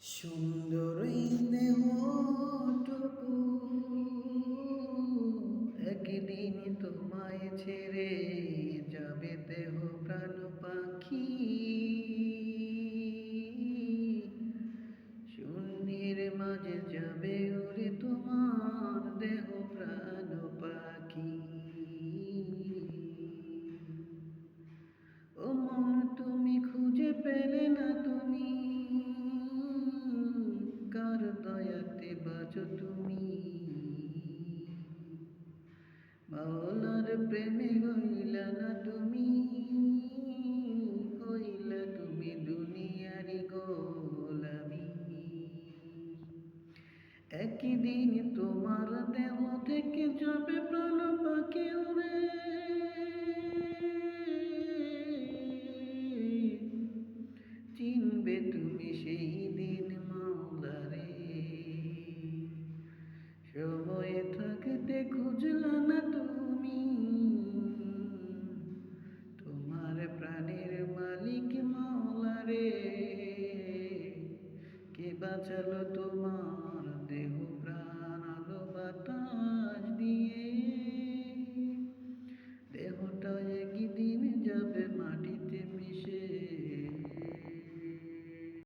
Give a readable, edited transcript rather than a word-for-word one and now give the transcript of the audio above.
সুন্দর এই দেহটুকু একদিন তোমায় ছেড়ে যাবে দেহ প্রাণ পাখি। শূন্যের মাঝে যাবে ওরে তোমার দেহ প্রাণ পাখি। ও মন তুমি খুঁজে পেলে না, তুমি কার দয়াতে বাঁচো তুমি। মাওলার প্রেমে হইলা না তুমি, হইলা তুমি দুনিয়ারি গোলামি। একদিন তোমার দেহ থেকে যাবে প্রাণ পাখি উড়ে, চিনবে তুমি সেই দিন মাওলারে। সময় থাকতে খুঁজলা না তুমি তোমার প্রাণের মালিক মাওলারে। কে বাঁচালো তো